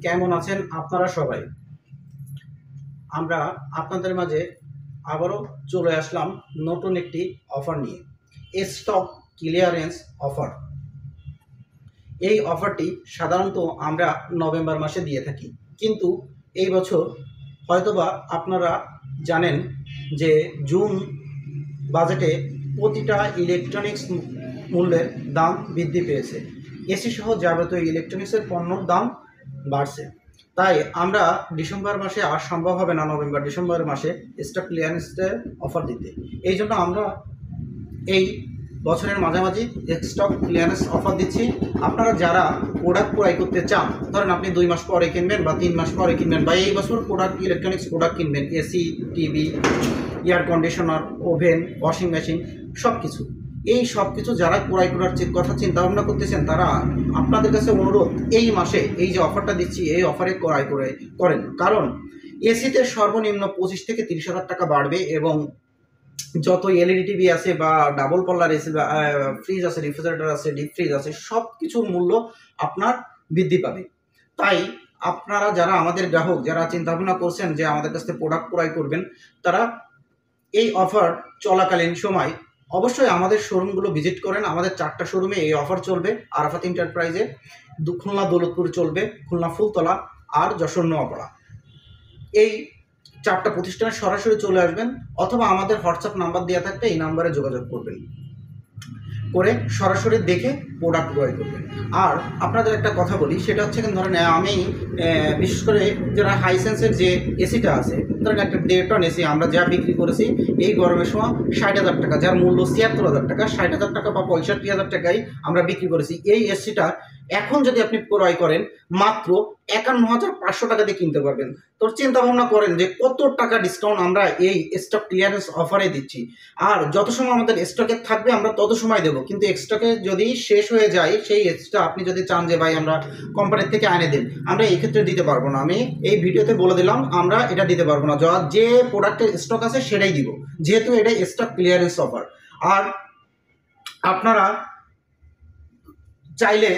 কেমন আছেন আপনারা সবাই? আমরা আপনাদের মাঝে আবারও চলে আসলাম নতুন একটি অফার নিয়ে, স্টক ক্লিয়ারেন্স অফার। এই অফারটি সাধারণত আমরা নভেম্বর মাসে দিয়ে থাকি, কিন্তু এই বছর হয়তোবা আপনারা জানেন যে জুন বাজেটে প্রতিটা ইলেকট্রনিক্স মূল্যের দাম বৃদ্ধি পেয়েছে। এসি সহ যাবতীয় ইলেকট্রনিক্সের পণ্যর দাম বাড়ছে। তাই আমরা ডিসেম্বর মাসে আর সম্ভব হবে না নভেম্বর ডিসেম্বর মাসে স্টক ক্লিয়ারেন্সের অফার দিতে। এই জন্য আমরা এই বছরের মাঝামাঝি স্টক ক্লিয়ারেন্স অফার দিচ্ছি। আপনারা যারা প্রোডাক্ট ক্রয় করতে চান, ধরেন আপনি 2 মাস পরে কিনবেন বা 3 মাস পরে কিনবেন, বা এই বছর প্রোডাক্ট ইলেকট্রনিক্স প্রোডাক্ট কিনবেন, AC, TV, air conditioner, oven, washing machine, সব কিছু, এই সব কিছু যারা ক্রয় করার কথা চিন্তা ভাবনা করতেছেন, তারা আপনাদের কাছে অনুরোধ, এই মাসে এই যে অফারটা দিচ্ছি এই অফারে ক্রয় করেন। কারণ এসিতে সর্বনিম্ন 25 থেকে 30 হাজার টাকা বাড়বে, এবং যত এলইডি টিভি আছে বা ডাবল পাল্লার এসি বা ফ্রিজ আছে, রেফ্রিজারেটর আছে, ডিপ ফ্রিজ আছে, সব কিছুর মূল্য আপনার বৃদ্ধি পাবে। তাই আপনারা যারা আমাদের গ্রাহক, যারা চিন্তা ভাবনা করছেন যে আমাদের কাছ থেকে প্রোডাক্ট ক্রয় করবেন, তারা এই অফার চলাকালীন সময় অবশ্যই আমাদের শোরুমগুলো ভিজিট করেন। আমাদের 4টা শোরুমে এই অফার চলবে। আরাফাত এন্টারপ্রাইজে খুলনা দৌলতপুর চলবে, খুলনা ফুলতলা, আর যশোর নোয়াপাড়া। এই 4টা প্রতিষ্ঠানে সরাসরি চলে আসবেন, অথবা আমাদের হোয়াটসঅ্যাপ নাম্বার দেওয়া থাকবে, এই নাম্বারে যোগাযোগ করবেন, করে সরাসরি দেখে প্রোডাক্ট ক্রয় করবেন। আর আপনাদের একটা কথা বলি, সেটা হচ্ছে ধরেন আমি বিশেষ করে যারা হাইসেন্সের যে এসিটা আছে, ধরেন একটা 1.5 টন এসি আমরা যা বিক্রি করেছি এই গরমের সময় 60,000 টাকা, যার মূল্য 76,000 টাকা, 60,000 টাকা বা 65,000 টাকায় আমরা বিক্রি করেছি। এই এসিটা এখন যদি আপনি ক্রয় করেন মাত্র 51,500 টাকা দিয়ে কিনতে পারবেন। তো চিন্তা ভাবনা করেন যে কত টাকা ডিসকাউন্ট আমরা এই স্টক ক্লিয়ারেন্স অফারে দিচ্ছি। আর যত সময় আমাদের স্টকে থাকবে আমরা তত সময় দেবো, কিন্তু স্টকে যদি শেষ হয়ে যায় সেই এক্সট্রা আপনি যদি চান যে ভাই আমরা কোম্পানির থেকে আনে দিন, আমরা এই ক্ষেত্রে দিতে পারবো না। আমি এই ভিডিওতে বলে দিলাম আমরা এটা দিতে পারবো না, যে প্রোডাক্টের স্টক আছে সেটাই দিব, যেহেতু এটা স্টক ক্লিয়ারেন্স অফার। আর আপনারা চাইলে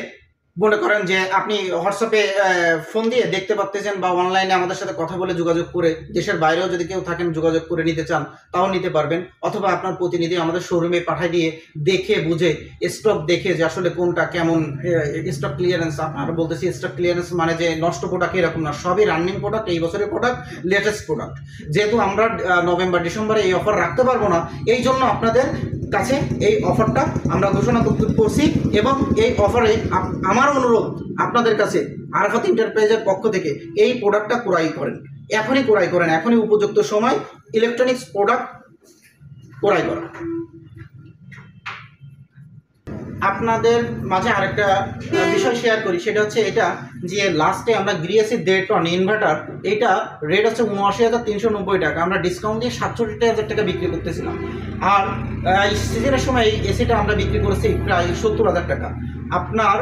মনে করেন যে আপনি হোয়াটসঅ্যাপে ফোন দিয়ে দেখতে পাচ্ছেন, বা অনলাইনে আমাদের সাথে কথা বলে যোগাযোগ করে, দেশের বাইরেও যদি কেউ থাকেন যোগাযোগ করে নিতে চান তাও নিতে পারবেন, অথবা আপনার প্রতিনিধি আমাদের শোরুমে পাঠিয়ে দিয়ে দেখে বুঝে স্টক দেখে যে আসলে কোনটা কেমন স্টক ক্লিয়ারেন্স। আপনারা বলতেছি স্টক ক্লিয়ারেন্স মানে যে নষ্ট প্রোডাক্ট এরকম না, সবই রানিং প্রোডাক্ট, এই বছরের প্রোডাক্ট, লেটেস্ট প্রোডাক্ট। যেহেতু আমরা নভেম্বর ডিসেম্বরে এই অফার রাখতে পারবো না, এই জন্য আপনাদের কাছে এই অফারটা আমরা ঘোষণা করছি। এবং এই অফারে আমার অনুরোধ আপনাদের কাছে, আরাফাত এন্টারপ্রাইজের পক্ষ থেকে এই প্রোডাক্টটা ক্রয় করেন, এখনই ক্রয় করেন, এখনই উপযুক্ত সময় ইলেকট্রনিক্স প্রোডাক্ট ক্রয় করা। আপনাদের মাঝে আরেকটা বিষয় শেয়ার করি, সেটা হচ্ছে এটা যে লাস্টে আমরা গৃহেসি 1.5 টন ইনভার্টার, এটা রেট হচ্ছে 79,390 টাকা, আমরা ডিসকাউন্ট দিয়ে 67,000 টাকা বিক্রি করতেছিলাম। আর সিজনের সময় এই এসিটা আমরা বিক্রি করেছি প্রায় 70,000 টাকা। আপনার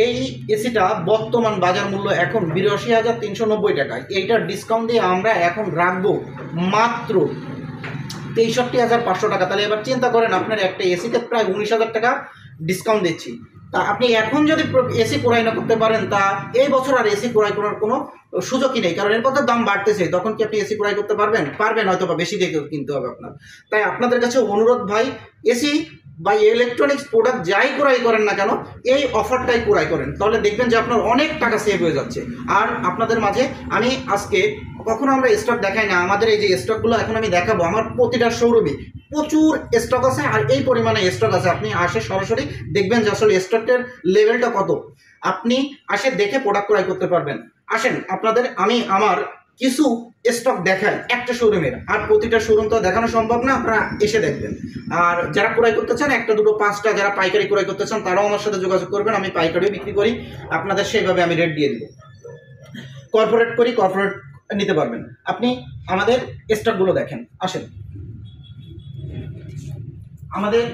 এই এসিটা বর্তমান বাজার মূল্য এখন 82,390 টাকায়, এইটার ডিসকাউন্ট দিয়ে আমরা এখন রাখবো মাত্র 63,500 টাকা। তাহলে এবার চিন্তা করেন, আপনার একটা এসিতে প্রায় 19,000 টাকা ডিসকাউন্ট দিচ্ছি। তা আপনি এখন যদি এসি ক্রয় না করতে পারেন, তা এই বছর আর এসি ক্রয় করার কোনো সুযোগই নেই, কারণ এর দাম বাড়তেছে। তখন কি আপনি এসি ক্রয় করতে পারবেন হয়তো বা বেশি দিয়ে কিনতে হবে আপনার। তাই আপনাদের কাছে অনুরোধ ভাই, এসি বা ইলেকট্রনিক্স প্রোডাক্ট যাই ক্রয় করেন না কেন এই অফারটাই ক্রয় করেন, তাহলে দেখবেন যে আপনার অনেক টাকা সেভ হয়ে যাচ্ছে। আর আপনাদের মাঝে আমি আজকে, কখনো আমরা স্টক দেখাই না, আমাদের এই যে স্টকগুলো এখন আমি দেখাবো, আমার প্রতিটা শোরুমে প্রচুর স্টক আছে, আর এই পরিমাণে স্টক আছে। আপনি আসে সরাসরি দেখবেন যে আসলে স্টকের লেভেলটা কত, আপনি আসে দেখে প্রোডাক্ট ক্রয় করতে পারবেন। আসেন আপনাদের আমি আমার কিছু স্টক দেখাই একটা শোরুমের, আর প্রতিটা শোরুম তো দেখানো সম্ভব না, আপনারা এসে দেখবেন। আর যারা ক্রয় করতে চান 1টা 2টো 5টা, যারা পাইকারি ক্রয় করতে চান তারাও আমার সাথে যোগাযোগ করবেন, আমি পাইকারিও বিক্রি করি, আপনাদের সেইভাবে আমি রেট দিয়ে দেবো। কর্পোরেট করি, কর্পোরেট নিতে পারবেন। আপনি আমাদের স্টকগুলো দেখেন, আসেন আমাদের